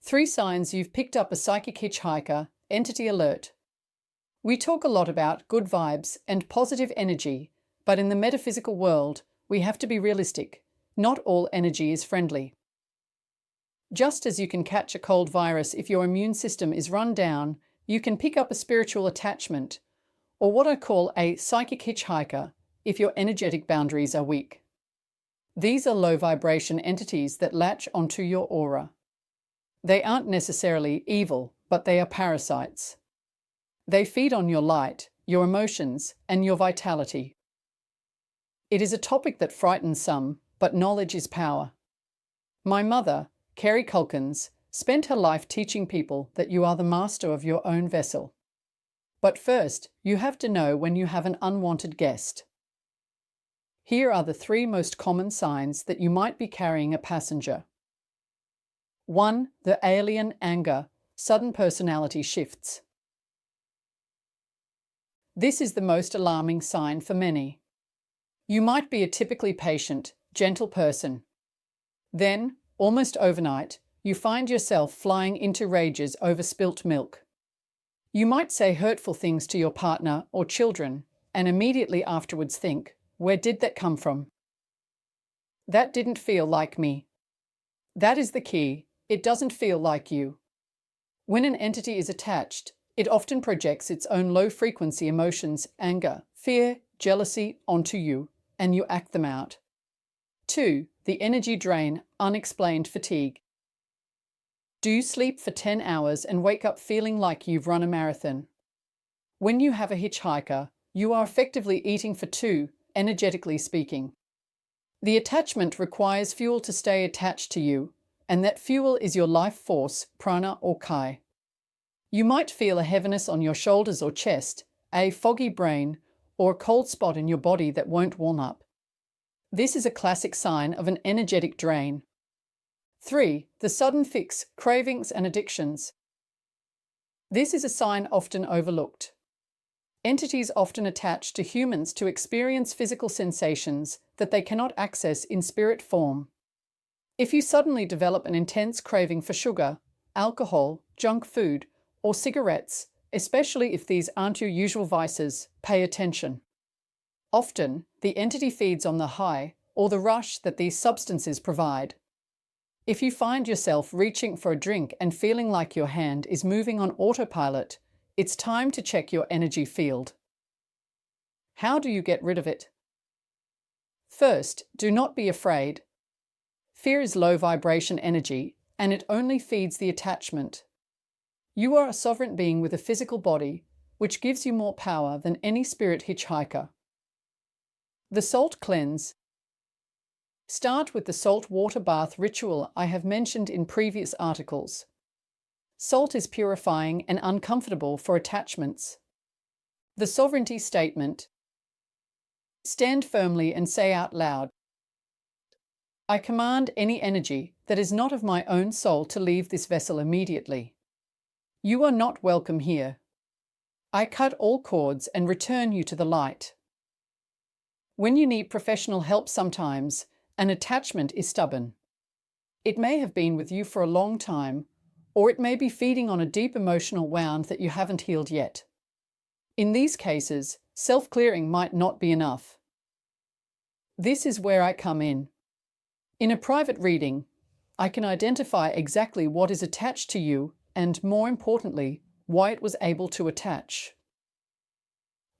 3 signs you've picked up a psychic hitchhiker, entity alert. We talk a lot about good vibes and positive energy, but in the metaphysical world, we have to be realistic. Not all energy is friendly. Just as you can catch a cold virus if your immune system is run down, you can pick up a spiritual attachment, or what I call a psychic hitchhiker, if your energetic boundaries are weak. These are low-vibration entities that latch onto your aura. They aren't necessarily evil, but they are parasites. They feed on your light, your emotions, and your vitality. It is a topic that frightens some, but knowledge is power. My mother, Kulkens, spent her life teaching people that you are the master of your own vessel. But first, you have to know when you have an unwanted guest. Here are the 3 most common signs that you might be carrying a passenger. 1. The alien anger, sudden personality shifts. This is the most alarming sign for many. You might be a typically patient, gentle person. Then, almost overnight, you find yourself flying into rages over spilt milk. You might say hurtful things to your partner or children, and immediately afterwards think, where did that come from? That didn't feel like me. That is the key, it doesn't feel like you. When an entity is attached, it often projects its own low-frequency emotions, anger, fear, jealousy, onto you, and you act them out. 2. The energy drain, unexplained fatigue. Do you sleep for 10 hours and wake up feeling like you've run a marathon? When you have a hitchhiker, you are effectively eating for 2, energetically speaking. The attachment requires fuel to stay attached to you, and that fuel is your life force, prana or kai. You might feel a heaviness on your shoulders or chest, a foggy brain, or a cold spot in your body that won't warm up. This is a classic sign of an energetic drain. 3. The sudden fix, cravings and addictions. This is a sign often overlooked. Entities often attach to humans to experience physical sensations that they cannot access in spirit form. If you suddenly develop an intense craving for sugar, alcohol, junk food, or cigarettes, especially if these aren't your usual vices, pay attention. Often, the entity feeds on the high or the rush that these substances provide. If you find yourself reaching for a drink and feeling like your hand is moving on autopilot, it's time to check your energy field. How do you get rid of it? First, do not be afraid. Fear is low vibration energy, and it only feeds the attachment. You are a sovereign being with a physical body, which gives you more power than any spirit hitchhiker. The salt cleanse. Start with the salt water bath ritual I have mentioned in previous articles. Salt is purifying and uncomfortable for attachments. The sovereignty statement. Stand firmly and say out loud, I command any energy that is not of my own soul to leave this vessel immediately. You are not welcome here. I cut all cords and return you to the light. When you need professional help sometimes, an attachment is stubborn. It may have been with you for a long time, or it may be feeding on a deep emotional wound that you haven't healed yet. In these cases, self-clearing might not be enough. This is where I come in. In a private reading, I can identify exactly what is attached to you and, more importantly, why it was able to attach.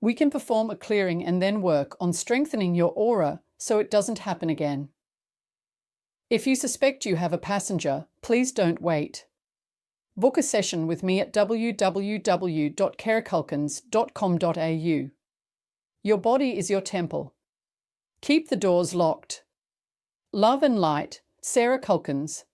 We can perform a clearing and then work on strengthening your aura so it doesn't happen again. If you suspect you have a passenger, please don't wait. Book a session with me at www.kulkens.com.au. Your body is your temple. Keep the doors locked. Love and light, Sarah Kulkens.